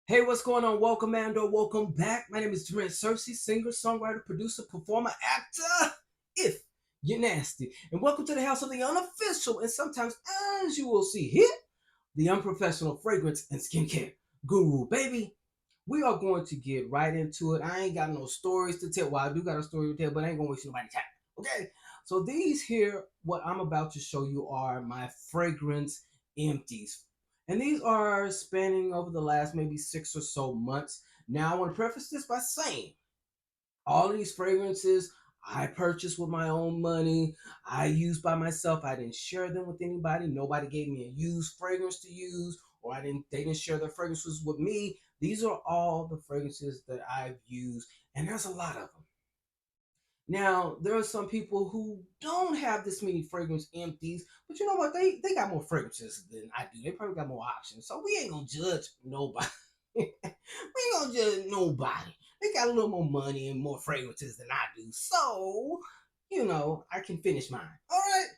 Hey, what's going on? Welcome, Mando. Welcome back. My name is Durantsearcy, singer, songwriter, producer, performer, actor. If you're nasty, and welcome to the house of the unofficial, and sometimes, as you will see here, the unprofessional fragrance and skincare guru. Baby, we are going to get right into it. I ain't got no stories to tell. Well, I do got a story to tell, but I ain't gonna waste nobody's time. Okay, so these here, what I'm about to show you are my fragrance empties. And these are spanning over the last maybe 6 or so months. Now, I want to preface this by saying all these fragrances I purchased with my own money. I used by myself. I didn't share them with anybody. Nobody gave me a used fragrance to use, or they didn't share their fragrances with me. These are all the fragrances that I've used, and there's a lot of them. Now, there are some people who don't have this many fragrance empties, but you know what? They got more fragrances than I do. They probably got more options. So we ain't gonna judge nobody. We ain't gonna judge nobody. They got a little more money and more fragrances than I do. So, I can finish mine. All right.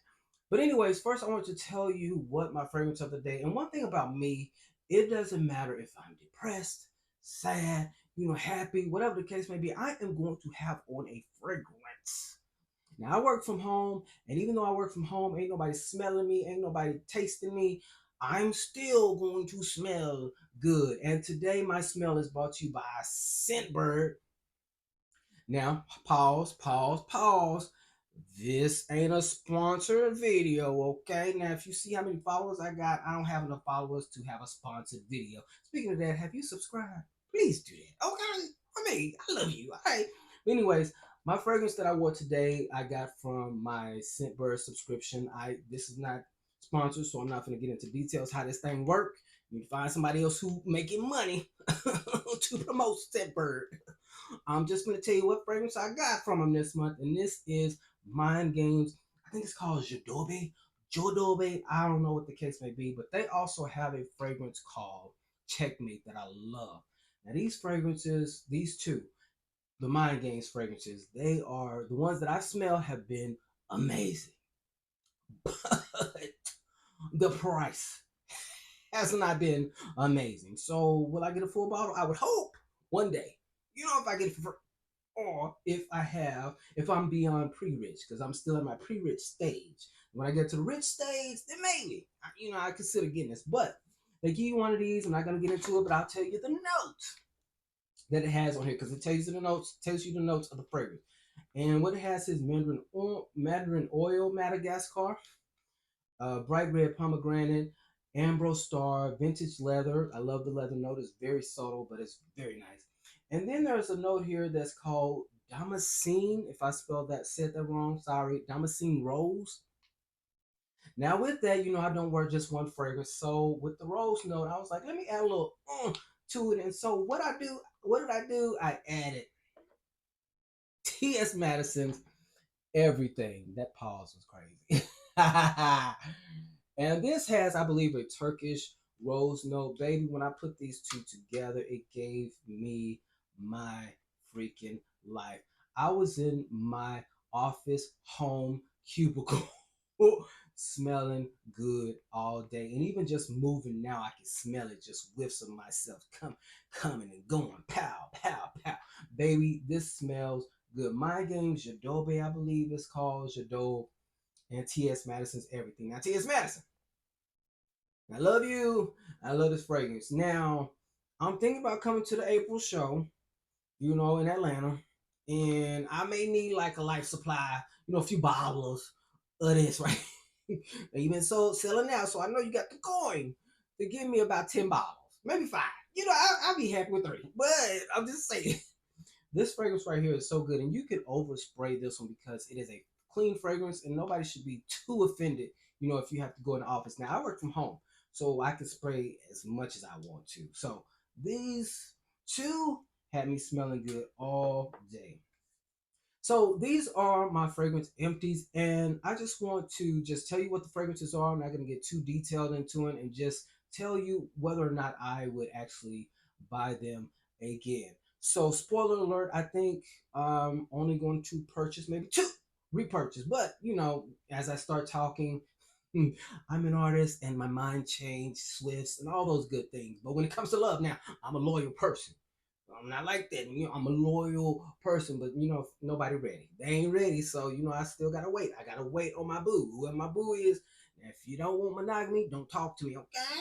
But anyways, first I want to tell you what my fragrance of the day. And one thing about me, it doesn't matter if I'm depressed, sad, happy, whatever the case may be, I am going to have on a fragrance. Now I work from home, and even though I work from home, ain't nobody smelling me, ain't nobody tasting me. I'm still going to smell good. And today my smell is brought to you by Scentbird. Now, pause, pause, pause. This ain't a sponsored video, okay? Now, if you see how many followers I got, I don't have enough followers to have a sponsored video. Speaking of that, have you subscribed? Please do that, okay? I love you, all right? Anyways, my fragrance that I wore today, I got from my Scentbird subscription. This is not sponsored, so I'm not going to get into details how this thing work. You can find somebody else who making money to promote Scentbird. I'm just going to tell you what fragrance I got from them this month, and this is Mind Games. I think it's called Jodobe. Jodobe. I don't know what the case may be, but they also have a fragrance called Checkmate that I love. Now, these fragrances, these two, the Mind Games fragrances, they are the ones that I smell have been amazing. But the price has not been amazing. So, will I get a full bottle? I would hope one day. If I get it for or if I'm beyond pre-rich, because I'm still in my pre-rich stage. When I get to the rich stage, then maybe I consider getting this. But they give you one of these. I'm not gonna get into it, but I'll tell you the notes that it has on here because it tells you the notes of the fragrance. And what it has is Mandarin oil, Madagascar, bright red pomegranate, ambrose star, vintage leather. I love the leather note. It's very subtle, but it's very nice. And then there's a note here that's called Damascene. If I said that wrong, sorry. Damascene Rose. Now with that, I don't wear just one fragrance. So with the rose note, I was like, let me add a little to it. And so what did I do? I added T.S. Madison's Everything. That pause was crazy. And this has, I believe, a Turkish rose note. Baby, when I put these two together, it gave me my freaking life. I was in my office, home, cubicle, smelling good all day. And even just moving now, I can smell it, just whiffs of myself coming and going. Pow, pow, pow. Baby, this smells good. My Games, Jadobe, I believe it's called Jadobe, and T.S. Madison's Everything. Now, T.S. Madison, I love you. I love this fragrance. Now, I'm thinking about coming to the April show, in Atlanta, and I may need like a life supply, a few bottles of this, right? You've been selling out, so I know you got the coin to give me about 10 bottles, maybe 5. I'll be happy with 3. But I'm just saying, this fragrance right here is so good, and you could overspray this one because it is a clean fragrance, and nobody should be too offended. If you have to go in the office. Now I work from home, so I can spray as much as I want to. So these two had me smelling good all day. So these are my fragrance empties, and I just want to just tell you what the fragrances are. I'm not going to get too detailed into it, and just tell you whether or not I would actually buy them again. So spoiler alert, I think I'm only going to purchase maybe 2 repurchase, but as I start talking, I'm an artist and my mind changed, swifts, and all those good things. But when it comes to love, now I'm a loyal person. I'm not like that. I'm a loyal person, but nobody ready. They ain't ready, so I still gotta wait. I gotta wait on my boo, whoever my boo is. If you don't want monogamy, don't talk to me, okay?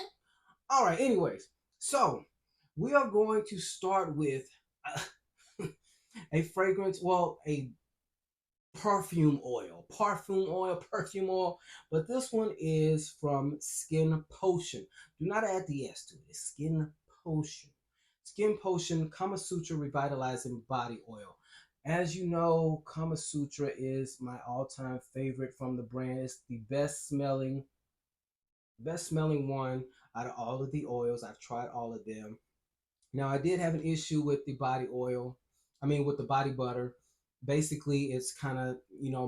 All right. Anyways, so we are going to start with uh, a fragrance. Well, a perfume oil. But this one is from Skin Potion. Do not add the S to it. It's Skin Potion. Skin Potion Kama Sutra Revitalizing Body Oil. As you know, Kama Sutra is my all-time favorite from the brand. It's the best smelling one out of all of the oils. I've tried all of them. Now, I did have an issue with the body oil. I mean, with the body butter. Basically, it's kind of,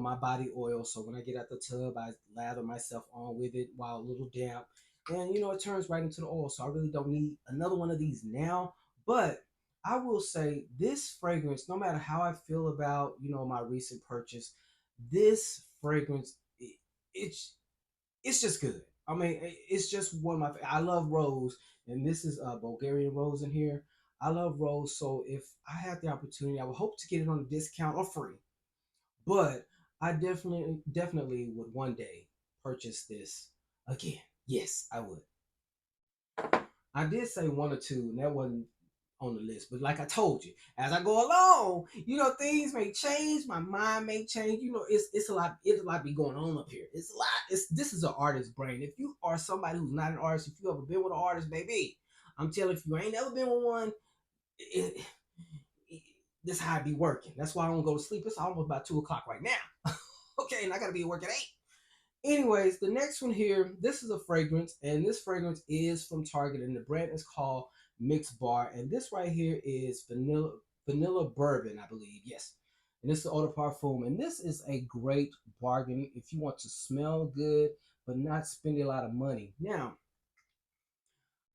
my body oil. So when I get out the tub, I lather myself on with it while a little damp. And, it turns right into the oil. So I really don't need another one of these now. But I will say this fragrance, no matter how I feel about, my recent purchase, this fragrance, it's it's just good. I mean, it's just one of my. I love rose, and this is Bulgarian rose in here. I love rose, so if I had the opportunity, I would hope to get it on a discount or free. But I definitely would one day purchase this again. Yes, I would. I did say one or two, and that wasn't on the list. But like I told you, as I go along, things may change. My mind may change. It's a lot. It's a lot be going on up here. It's a lot. This is an artist's brain. If you are somebody who's not an artist, if you ever been with an artist, baby, I'm telling you, if you ain't ever been with one, it, it, this how I be working. That's why I don't go to sleep. It's almost about 2 o'clock right now. Okay, and I gotta be at work at 8. Anyways, the next one here, this is a fragrance, and this fragrance is from Target, and the brand is called Mix Bar, and this right here is vanilla bourbon, I believe. Yes, and this is eau de parfum, and this is a great bargain if you want to smell good but not spend a lot of money. Now,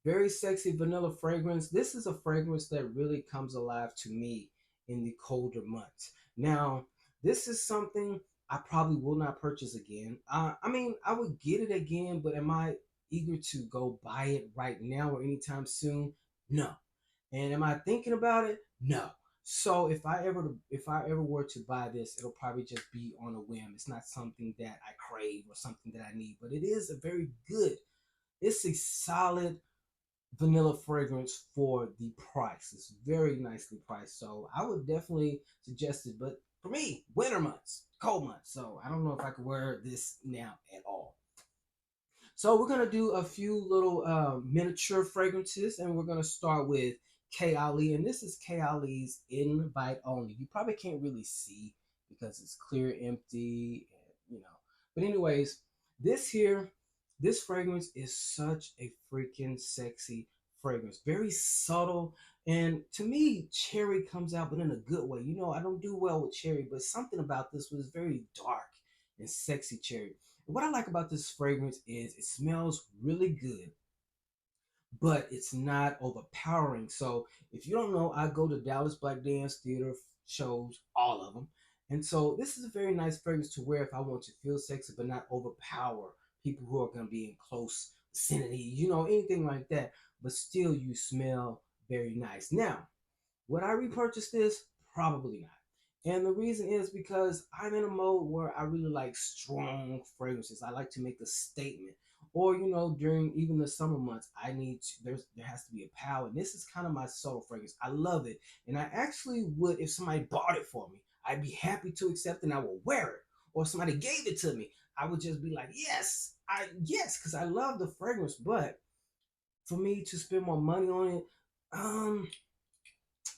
very sexy vanilla fragrance. This is a fragrance that really comes alive to me in the colder months. Now, this is something I probably will not purchase again. I mean, I would get it again, but am I eager to go buy it right now or anytime soon? No. And am I thinking about it? No. So if I ever were to buy this, it'll probably just be on a whim. It's not something that I crave or something that I need, but it is a very good. It's a solid vanilla fragrance for the price. It's very nicely priced. So I would definitely suggest it. But for me, winter months, cold months. So I don't know if I could wear this now at all. So we're gonna do a few little miniature fragrances, and we're gonna start with K Ali, and this is K Ali's Invite Only. You probably can't really see because it's clear, empty, and. But anyways, this here, this fragrance is such a freaking sexy fragrance, very subtle, and to me, cherry comes out, but in a good way. I don't do well with cherry, but something about this was very dark and sexy cherry. What I like about this fragrance is it smells really good, but it's not overpowering. So if you don't know, I go to Dallas Black Dance Theater shows, all of them. And so this is a very nice fragrance to wear if I want to feel sexy, but not overpower people who are going to be in close vicinity, anything like that. But still, you smell very nice. Now, would I repurchase this? Probably not. And the reason is because I'm in a mode where I really like strong fragrances. I like to make a statement. Or, during even the summer months, there has to be a power. And this is kind of my soul fragrance. I love it. And I actually would, if somebody bought it for me, I'd be happy to accept and I will wear it. Or if somebody gave it to me, I would just be like, yes, because I love the fragrance. But for me to spend more money on it, um,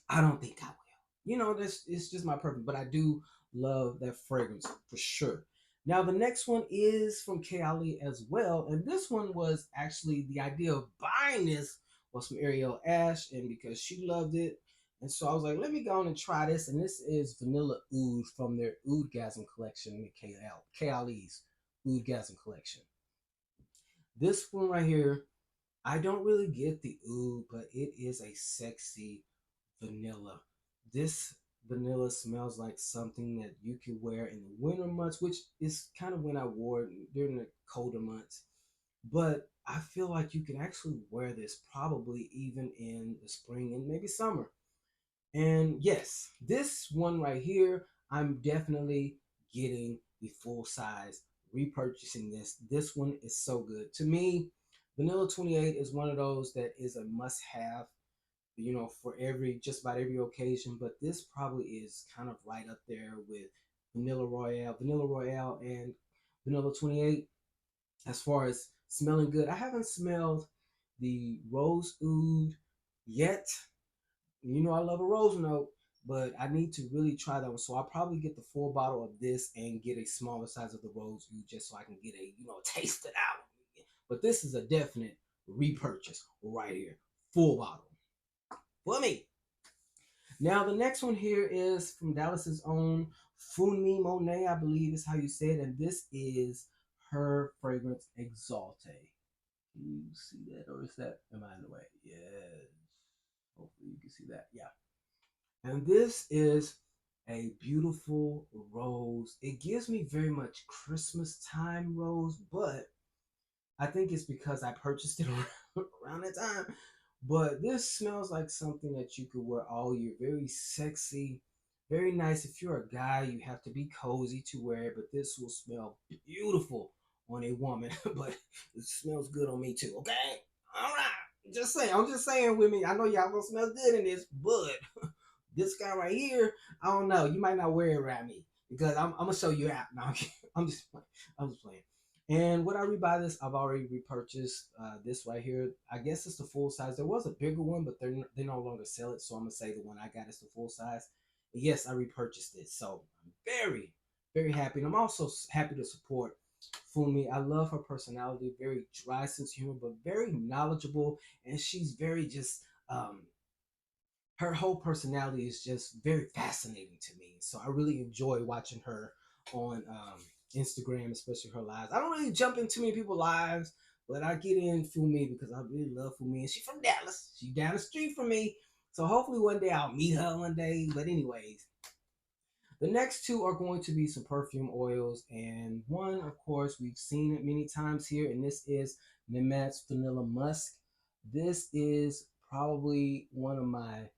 I don't think I will. That's it's just my preference, but I do love that fragrance for sure. Now the next one is from Kali as well, and this one was actually the idea of buying this was from Ariel Ash, and because she loved it, and so I was like, let me go on and try this, and this is Vanilla Oud from their Oudgasm collection, the Kali's Oudgasm collection. This one right here, I don't really get the oud, but it is a sexy vanilla. This vanilla smells like something that you can wear in the winter months, which is kind of when I wore it during the colder months. But I feel like you can actually wear this probably even in the spring and maybe summer. And yes, this one right here, I'm definitely getting the full size, repurchasing this. This one is so good. To me, Vanilla 28 is one of those that is a must have, for every just about every occasion. But this probably is kind of right up there with Vanilla Royale, and Vanilla 28 as far as smelling good. I haven't smelled the Rose Oud yet. I love a rose note, but I need to really try that one. So I'll probably get the full bottle of this and get a smaller size of the rose oud just so I can get a taste it out. But this is a definite repurchase right here, full bottle for me. Now the next one here is from Dallas's own Funmi Monet, I believe is how you say it, and this is her fragrance Exalte. Can you see that, or is that am I in the way? Yes. Hopefully you can see that. Yeah. And this is a beautiful rose. It gives me very much Christmas time rose, but I think it's because I purchased it around that time. But this smells like something that you could wear all year. Very sexy, very nice. If you're a guy, you have to be cozy to wear it, but this will smell beautiful on a woman. But it smells good on me too, okay? All right. Just saying. I'm just saying with me. I know y'all gonna smell good in this, but this guy right here, I don't know. You might not wear it around me because I'm gonna show you out. No, I'm just playing. I'm just playing. And would I rebuy this? I've already repurchased this right here. I guess it's the full size. There was a bigger one, but they no longer sell it. So I'm gonna say the one I got is the full size. And yes, I repurchased it. So I'm very, very happy. And I'm also happy to support Fumi. I love her personality. Very dry sense of humor, but very knowledgeable. And she's very just her whole personality is just very fascinating to me. So I really enjoy watching her on Instagram, especially her lives. I don't really jump in too many people's lives, but I get in Fumi because I really love Fumi, and she's from Dallas. She's down the street from me. So hopefully one day I'll meet her one day. But anyways, the next two are going to be some perfume oils, and one, of course, we've seen it many times here, and this is Nemet's Vanilla Musk. This is probably one of my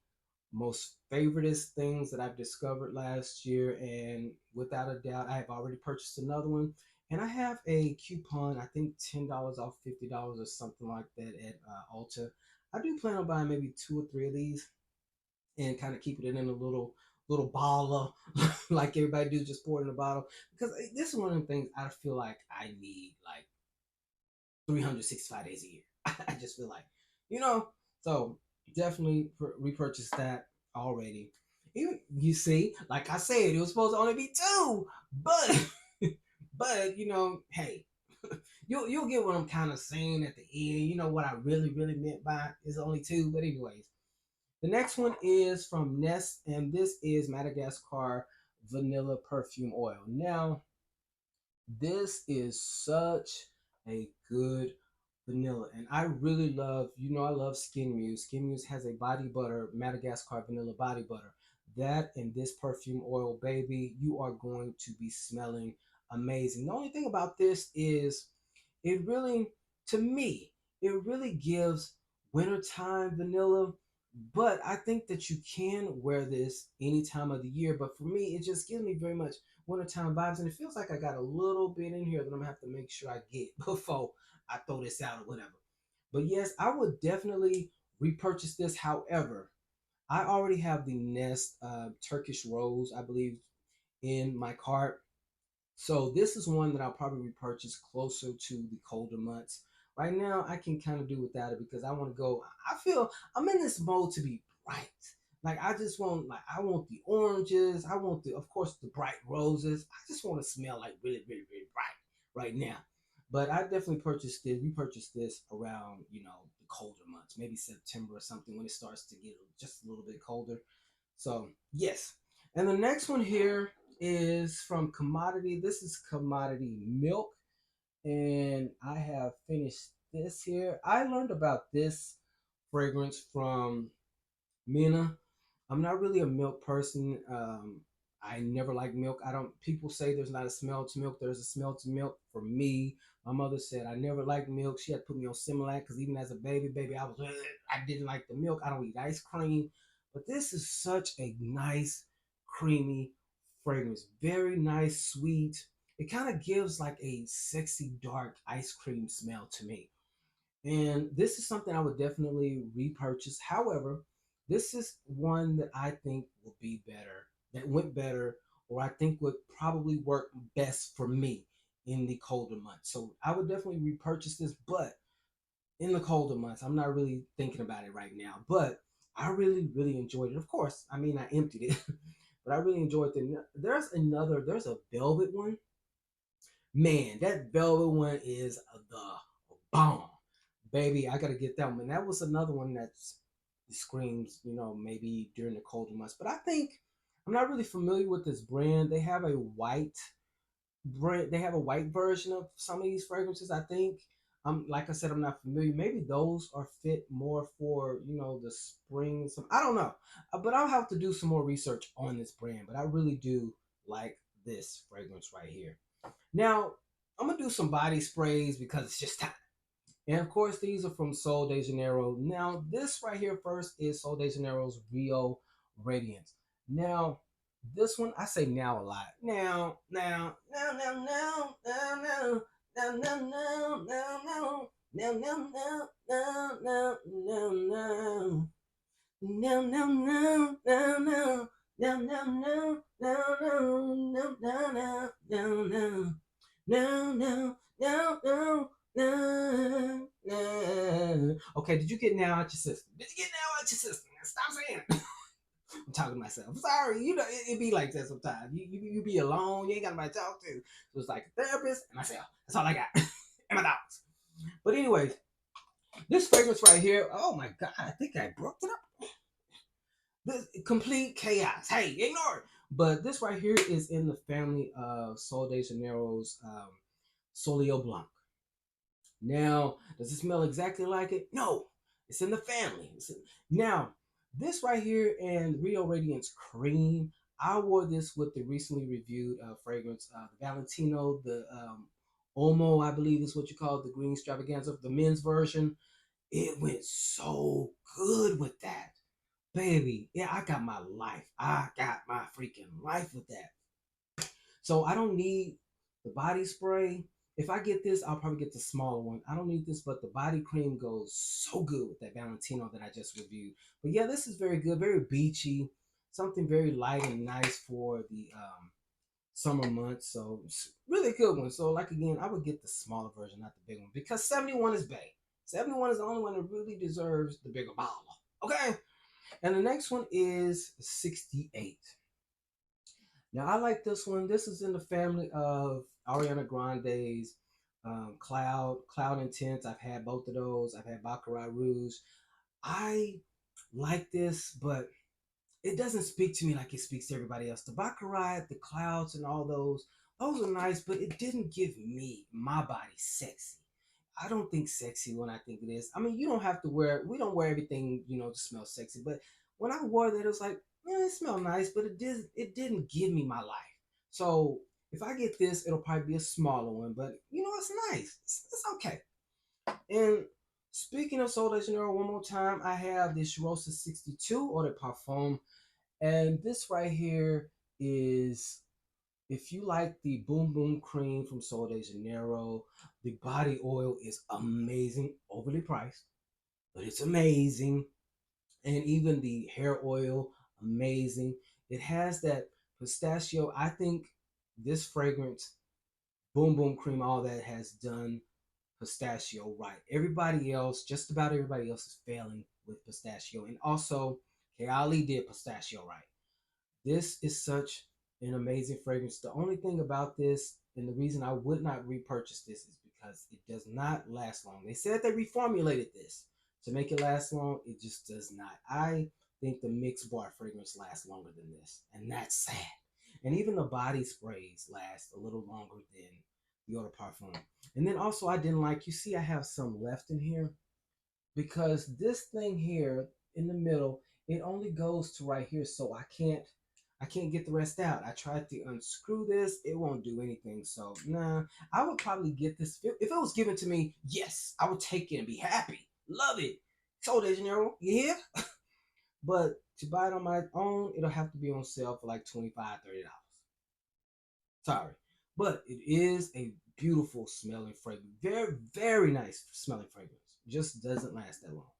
most favoriteest things that I've discovered last year, and without a doubt, I have already purchased another one. And I have a coupon, I think $10 off $50 or something like that at Ulta. I do plan on buying maybe two or three of these and kind of keeping it in a little bottle like everybody do, just pour it in a bottle because this is one of the things I feel like I need like 365 days a year. I just feel like, you know, so definitely repurchase that already. Even you see, like I said, it was supposed to only be two, but but hey, you'll get what I'm kind of saying at the end. You know what I really meant by is only two, but anyways, the next one is from Nest, and this is Madagascar Vanilla Perfume Oil. Now, this is such a good vanilla, and I really love, I love Skin Muse. Skin Muse has a body butter, Madagascar vanilla body butter. That and this perfume oil, baby, you are going to be smelling amazing. The only thing about this is it really, to me, it really gives wintertime vanilla, but I think that you can wear this any time of the year. But for me, it just gives me very much wintertime vibes, and it feels like I got a little bit in here that I'm gonna have to make sure I get before I throw this out or whatever. But yes, I would definitely repurchase this. However, I already have the Nest Turkish Rose, I believe, in my cart. So this is one that I'll probably repurchase closer to the colder months. Right now, I can kind of do without it because I want to go. I feel I'm in this mode to be bright. Like I just want, like I want the oranges. I want of course, the bright roses. I just want to smell like really bright right now. But I definitely repurchased this around the colder months, maybe September or something when it starts to get just a little bit colder. So yes, and the next one here is from Commodity. This is Commodity Milk, and I have finished this here. I learned about this fragrance from Mina. I'm not really a milk person. I never like milk. I don't. People say there's not a smell to milk. There's a smell to milk. For me, my mother said I never liked milk. She had to put me on Similac because even as a baby, I was I didn't like the milk. I don't eat ice cream, but this is such a nice, creamy fragrance. Very nice, sweet. It kind of gives like a sexy dark ice cream smell to me. And this is something I would definitely repurchase. However, this is one that I think will be better, that went better, or I think would probably work best for me in the colder months. So I would definitely repurchase this, but in the colder months, I'm not really thinking about it right now. But I really, really enjoyed it. Of course, I mean, I emptied it, but I really enjoyed it. There's a velvet one. Man, that velvet one is the bomb, baby. I gotta get that one. That was another one that screams, maybe during the colder months. But I think I'm not really familiar with this brand. They have a white brand. They have a white version of some of these fragrances. I think. Like I said, I'm not familiar. Maybe those are fit more for the spring. Some I don't know, but I'll have to do some more research on this brand. But I really do like this fragrance right here. Now, I'm gonna do some body sprays because it's just time. And of course, these are from Sol de Janeiro. Now, this right here first is Sol de Janeiro's Rio Radiance. Now, this one, I say now a lot. Okay, did you get now out your system? Did you get now out your system? Stop saying it. I'm talking to myself. I'm sorry, it be like that sometimes. You be alone, you ain't got nobody to talk to. So it's like a therapist and myself. That's all I got. And my dogs. But anyways, this fragrance right here, oh my god, I think I broke it up. This complete chaos. Hey, ignore it. But this right here is in the family of Sol de Janeiro's Solio Blanc. Now, does it smell exactly like it? No, it's in the family. Now, this right here and Rio Radiance Cream, I wore this with the recently reviewed fragrance, the Valentino, the Omo, I believe is what you call it, the green extravaganza, the men's version. It went so good with that. Baby, yeah, I got my life. I got my freaking life with that. So I don't need the body spray. If I get this, I'll probably get the smaller one. I don't need this, but the body cream goes so good with that Valentino that I just reviewed. But yeah, this is very good, very beachy, something very light and nice for the summer months. So it's really good one. So like again, I would get the smaller version, not the big one, because 71 is big. 71 is the only one that really deserves the bigger bottle. Okay. And the next one is 68. Now I like this one. This is in the family of Ariana Grande's Cloud Intense. I've had both of those. I've had Baccarat Rouge. I like this, but it doesn't speak to me like it speaks to everybody else. The Baccarat, the Clouds, and all those are nice, but it didn't give me my body sexy. I don't think sexy when I think it is. I mean, you don't have to wear. We don't wear everything, to smell sexy. But when I wore that, it was like, man, it smelled nice, but it did. It didn't give me my life. So if I get this, it'll probably be a smaller one. But it's nice. It's okay. And speaking of Sol de Janeiro, one more time, I have this Rosa 62 Eau de Parfum, and this right here is if you like the Boom Boom Cream from Sol de Janeiro, the body oil is amazing, overly priced, but it's amazing. And even the hair oil, amazing. It has that pistachio. I think this fragrance, Boom Boom Cream, all that has done pistachio right. Everybody else, just about everybody else, is failing with pistachio. And also, Kayali did pistachio right. This is such an amazing fragrance. The only thing about this, and the reason I would not repurchase this, is because it does not last long. They said they reformulated this to make it last long. It just does not. I think the mixed bar fragrance lasts longer than this, and that's sad. And even the body sprays last a little longer than the eau de parfum. And then also, I didn't like. You see, I have some left in here because this thing here in the middle, it only goes to right here, so I can't get the rest out. I tried to unscrew this, it won't do anything. So nah, I would probably get this if it was given to me. Yes, I would take it and be happy, love it. So de Janeiro, you hear? But to buy it on my own, it'll have to be on sale for like $25, $30. Sorry, but it is a beautiful smelling fragrance, very very nice smelling fragrance. Just doesn't last that long.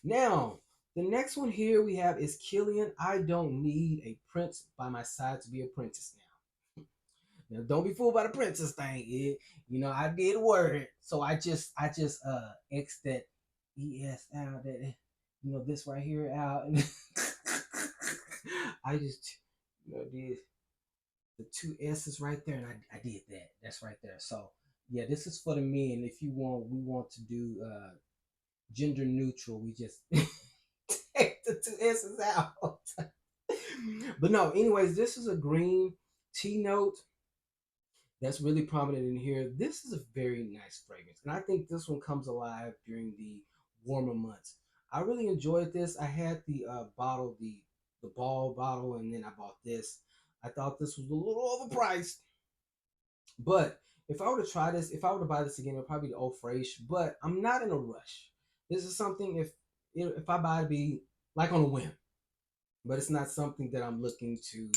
Now, the next one here we have is Killian. I don't need a prince by my side to be a princess now. Now, don't be fooled by the princess thing. I did word, so I just X that ES out that this right here out, and I just did the two S's right there, and I did that. That's right there. So yeah, this is for the men. If you want, we want to do gender neutral. We just take the two S's out. But no, anyways, this is a green tea note that's really prominent in here. This is a very nice fragrance, and I think this one comes alive during the warmer months. I really enjoyed this. I had the bottle, the ball bottle, and then I bought this. I thought this was a little overpriced, but if I were to try this, if I were to buy this again, it'll probably be the old fresh. But I'm not in a rush. This is something if I buy it, be like on a whim, but it's not something that I'm looking to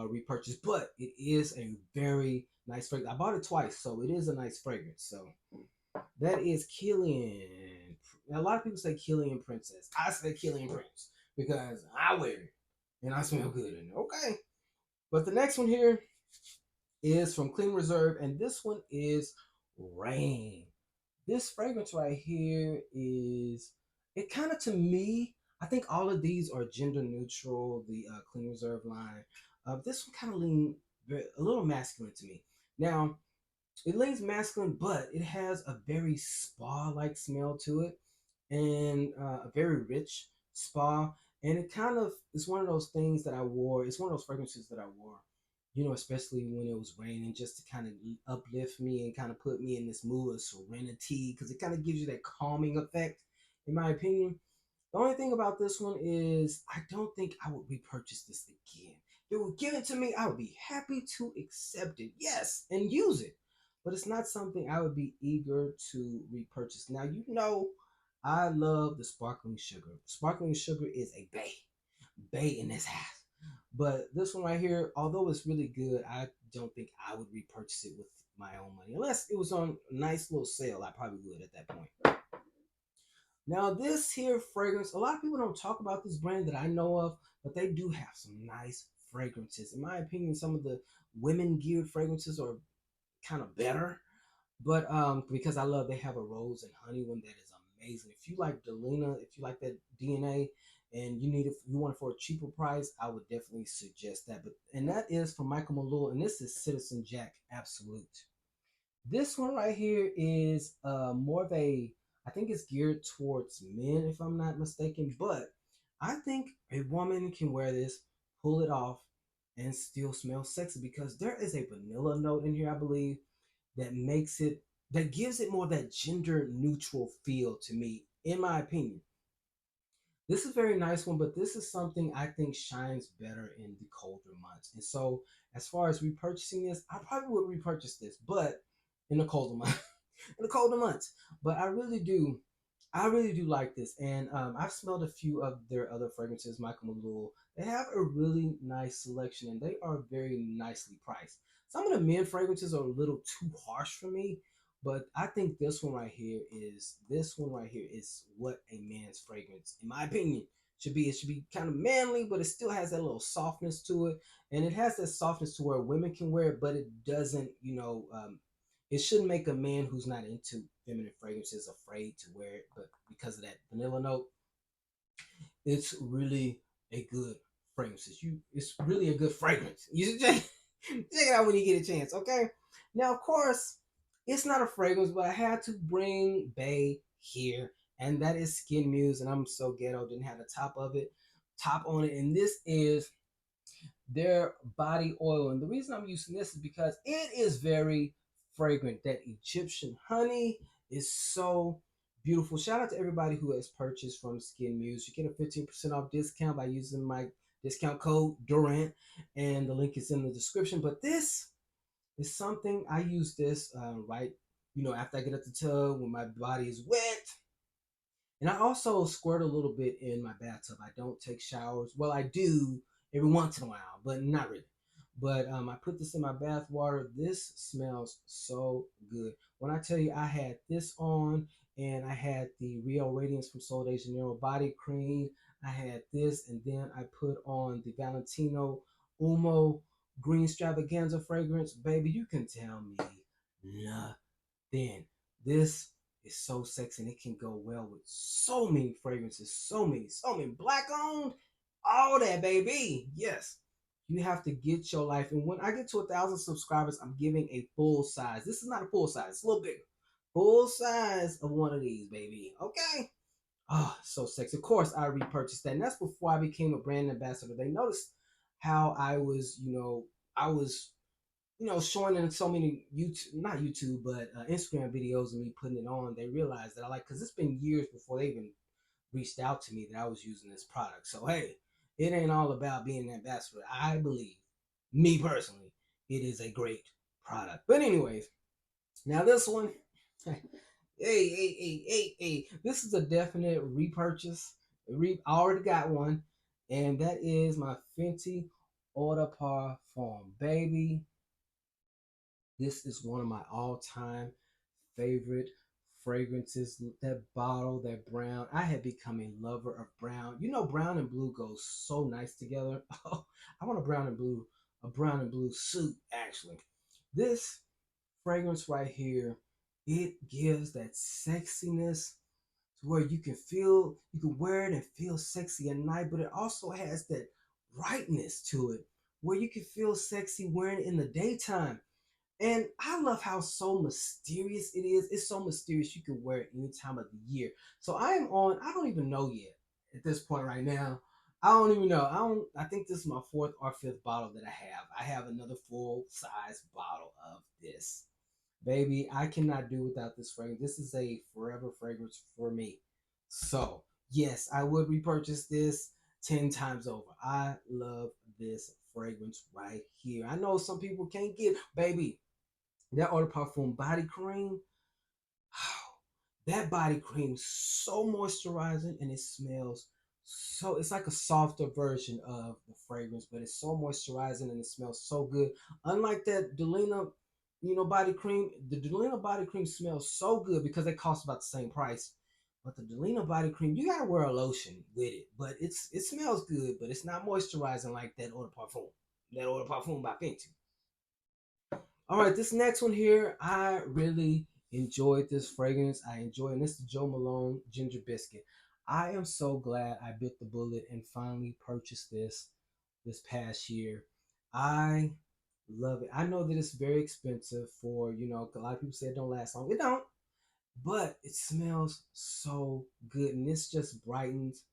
repurchase. But it is a very nice fragrance. I bought it twice, so it is a nice fragrance. So that is Killian. Now, a lot of people say Killian Princess. I say Killian Prince because I wear it and I smell good in it. Okay. But the next one here is from Clean Reserve, and this one is Rain. This fragrance right here is it kind of to me. I think all of these are gender neutral. The Clean Reserve line. This one kind of lean a little masculine to me. Now it leans masculine, but it has a very spa-like smell to it, and a very rich spa. And it kind of is one of those things that I wore. It's one of those fragrances that I wore, especially when it was raining, just to kind of uplift me and kind of put me in this mood of serenity, because it kind of gives you that calming effect, in my opinion. The only thing about this one is I don't think I would repurchase this again. If it were given to me, I would be happy to accept it, yes, and use it. But it's not something I would be eager to repurchase. Now, I love the sparkling sugar. Sparkling sugar is a bay in this house. But this one right here, although it's really good, I don't think I would repurchase it with my own money. Unless it was on a nice little sale, I probably would at that point. Now, this here fragrance, a lot of people don't talk about this brand that I know of, but they do have some nice fragrances. In my opinion, some of the women geared fragrances are kind of better. But because I love they have a rose and honey one that is amazing. If you like Delina, if you like that DNA, and you want it for a cheaper price, I would definitely suggest that. And that is from Michael Malul, and this is Citizen Jack Absolute. This one right here is more of I think it's geared towards men, if I'm not mistaken. But I think a woman can wear this, pull it off, and still smell sexy because there is a vanilla note in here, I believe, that gives it more of that gender neutral feel to me, in my opinion. This is a very nice one, but this is something I think shines better in the colder months. And so, as far as repurchasing this, I probably would repurchase this, but in the colder months, in the colder months. But I really do like this. And I've smelled a few of their other fragrances, Michael Malul. They have a really nice selection, and they are very nicely priced. Some of the men fragrances are a little too harsh for me, but I think this one right here is what a man's fragrance, in my opinion, should be. It should be kind of manly, but it still has that little softness to it, and it has that softness to where women can wear it, but it doesn't, it shouldn't make a man who's not into feminine fragrances afraid to wear it. But because of that vanilla note, it's really a good fragrance. It's really a good fragrance. You should check it out when you get a chance, okay? Now, of course, it's not a fragrance, but I had to bring Bay here, and that is Skin Muse, and I'm so ghetto, didn't have the top on it, and this is their body oil. And the reason I'm using this is because it is very fragrant. That Egyptian honey is so beautiful. Shout out to everybody who has purchased from Skin Muse. You get a 15% off discount by using my discount code Durant, and the link is in the description. But this is something I use this right, after I get out the tub when my body is wet. And I also squirt a little bit in my bathtub. I don't take showers. Well, I do every once in a while, but not really. But I put this in my bath water. This smells so good. When I tell you I had this on, and I had the Rio Radiance from Sol de Janeiro body cream. I had this, and then I put on the Valentino Umo Green Stravaganza fragrance. Baby, you can tell me nothing. This is so sexy, and it can go well with so many fragrances, so many black owned, all that, baby. Yes, you have to get your life. And when I get to 1,000 subscribers, I'm giving a full size. This is not a full size; it's a little bigger. Full size of one of these, baby. Okay. Oh, so sexy. Of course, I repurchased that, and that's before I became a brand ambassador. They noticed how I was, I was showing in so many YouTube, not YouTube, but Instagram videos of me putting it on. They realized that I like, because it's been years before they even reached out to me that I was using this product. So, hey, it ain't all about being an ambassador. I believe, me personally, it is a great product. But, anyways, now this one, hey, this is a definite repurchase. I already got one, and that is my Fenty Eau de Parfum, baby. This is one of my all-time favorite fragrances. That bottle, that brown. I had become a lover of brown. Brown and blue goes so nice together. Oh, I want a brown and blue suit, actually. This fragrance right here, it gives that sexiness to where you can wear it and feel sexy at night, but it also has that brightness to it where you can feel sexy wearing it in the daytime. And I love how so mysterious it is. It's so mysterious you can wear it any time of the year. So I don't even know yet at this point right now. I don't even know. I think this is my fourth or fifth bottle that I have. I have another full size bottle of this. Baby, I cannot do without this fragrance. This is a forever fragrance for me. So, yes, I would repurchase this 10 times over. I love this fragrance right here. I know some people can't get, baby, that Eau de Parfum body cream. That body cream is so moisturizing, and it smells so, it's like a softer version of the fragrance, but it's so moisturizing and it smells so good. Unlike that Delina, body cream, the Delina body cream smells so good because they cost about the same price. But the Delina body cream, you gotta wear a lotion with it, but it smells good, but it's not moisturizing like that Eau de Parfum. That Eau de Parfum by Fenty. All right, this next one here, I really enjoyed this fragrance. I enjoy, and this is the Joe Malone Ginger Biscuit. I am so glad I bit the bullet and finally purchased this past year. I love it. I know that it's very expensive for, a lot of people say it don't last long. It don't, but it smells so good, and this just brightens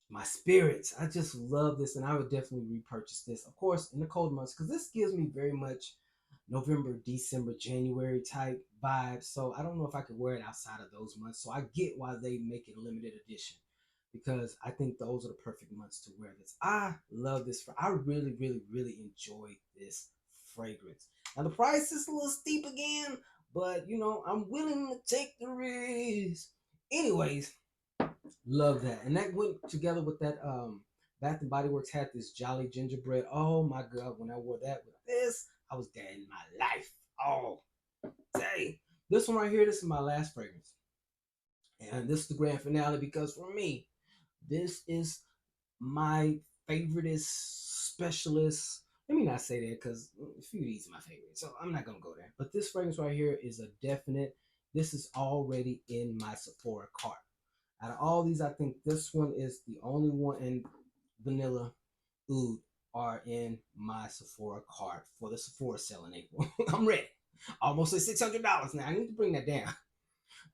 my spirits. I just love this, and I would definitely repurchase this, of course, in the cold months, because this gives me very much November, December, January type vibes. So I don't know if I could wear it outside of those months. So I get why they make it a limited edition, because I think those are the perfect months to wear this. I love this. I really, really, really enjoy this fragrance. Now the price is a little steep again, but I'm willing to take the risk. Anyways, love that. And that went together with that Bath and Body Works had this Jolly Gingerbread. Oh my god, when I wore that with this, I was dead in my life. Oh, dang. This one right here, this is my last fragrance. And this is the grand finale, because for me, this is my favoriteest specialist. Let me not say that, because a few of these are my favorite. So I'm not going to go there. But this fragrance right here is a definite. This is already in my Sephora cart. Out of all these, I think this one is the only one, and Vanilla Oud are in my Sephora cart for the Sephora sale in April. I'm ready. Almost at $600 now. I need to bring that down.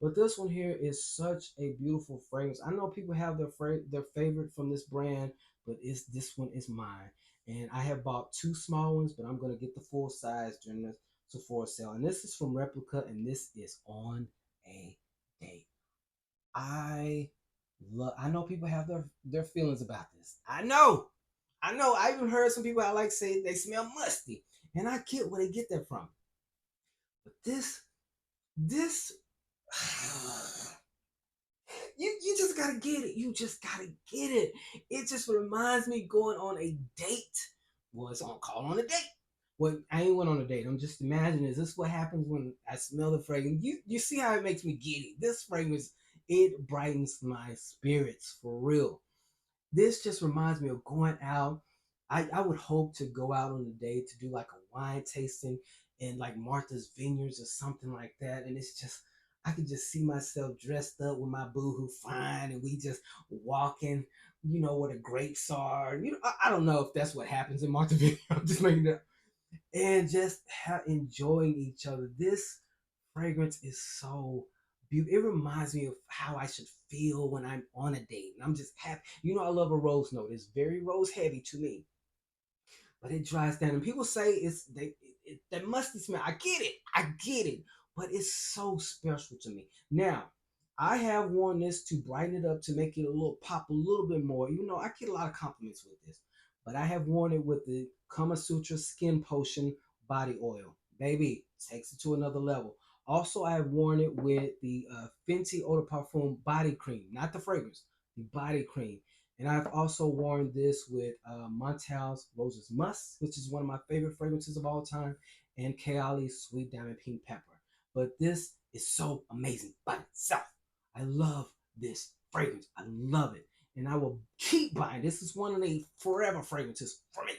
But this one here is such a beautiful fragrance. I know people have their favorite from this brand, but this one is mine. And I have bought two small ones, but I'm gonna get the full size during the Sephora sale. And this is from Replica, and this is on a date. I know people have their feelings about this. I know. I even heard some people I like say they smell musty. And I get where they get that from. But this you just gotta get it. You just gotta get it. It just reminds me going on a date. Well, it's on call on a date. Well, I ain't went on a date. I'm just imagining, is this what happens when I smell the fragrance? You see how it makes me giddy. This fragrance, it brightens my spirits for real. This just reminds me of going out. I would hope to go out on a day to do like a wine tasting in like Martha's Vineyards or something like that. And it's just, I could just see myself dressed up with my boohoo fine and we just walking, where the grapes are. I don't know if that's what happens in Martha's Vineyard. I'm just making it up. And just enjoying each other. This fragrance is so beautiful. It reminds me of how I should feel when I'm on a date. And I'm just happy. I love a rose note. It's very rose heavy to me, but it dries down. And people say that musty smell. I get it, but it's so special to me. Now, I have worn this to brighten it up to make it a little pop a little bit more. I get a lot of compliments with this, but I have worn it with the Kama Sutra Skin Potion body oil. Baby, takes it to another level. Also, I have worn it with the Fenty Eau de Parfum body cream, not the fragrance, the body cream. And I've also worn this with Montal's Roses Musk, which is one of my favorite fragrances of all time, and Kayali's Sweet Diamond Pink Pepper. But this is so amazing by itself. I love this fragrance. I love it. And I will keep buying. This is one of the forever fragrances for me.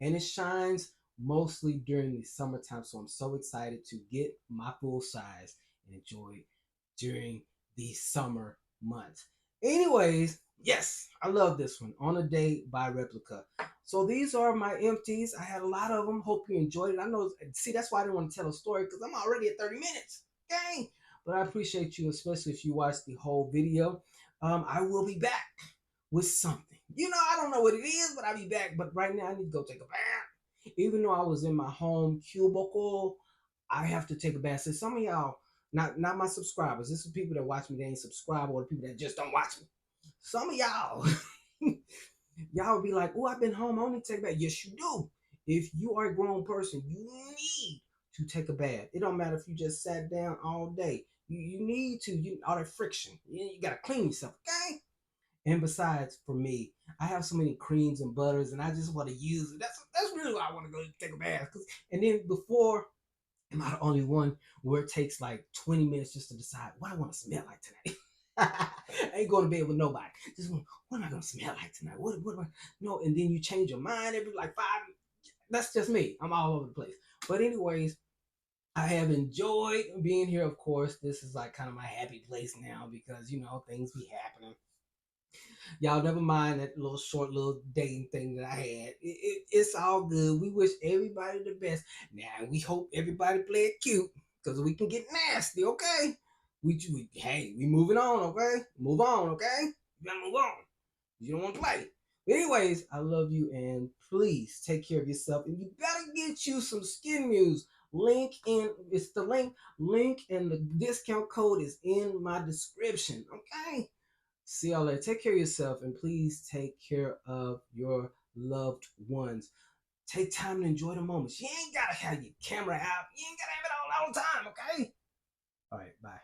And it shines mostly during the summertime. So I'm so excited to get my full size and enjoy during the summer months. Anyways, yes, I love this one. On a Date by Replica. So these are my empties. I had a lot of them. Hope you enjoyed it. I know, see, that's why I didn't want to tell a story because I'm already at 30 minutes. Dang. But I appreciate you, especially if you watched the whole video. I will be back with something. I don't know what it is, but I'll be back. But right now, I need to go take a bath. Even though I was in my home cubicle, I have to take a bath. So some of y'all, not my subscribers. This is people that watch me. They ain't subscribe, or the people that just don't watch me. Some of y'all, y'all be like, "Oh, I've been home. I only take a bath." Yes, you do. If you are a grown person, you need to take a bath. It don't matter if you just sat down all day. You need to. All that friction. You gotta clean yourself. Okay. And besides, for me, I have so many creams and butters, and I just want to use it. That's really why I want to go take a bath. And then before, am I the only one where it takes like 20 minutes just to decide what I want to smell like tonight? I ain't going to bed with nobody. Just what am I going to smell like tonight? What am I? No, and then you change your mind every like 5. That's just me. I'm all over the place. But anyways, I have enjoyed being here. Of course, this is like kind of my happy place now because things be happening. Y'all never mind that little short little dating thing that I had. It's all good. We wish everybody the best. Now we hope everybody play it cute because we can get nasty. Okay, hey, we moving on. Okay, move on. Okay, you gotta move on. You don't want to play. But anyways, I love you and please take care of yourself. And you better get you some Skin Muse. It's the link and the discount code is in my description. Okay. See y'all later. Take care of yourself and please take care of your loved ones. Take time to enjoy the moments. You ain't gotta have your camera out. You ain't gotta have it all the time, okay? All right, bye.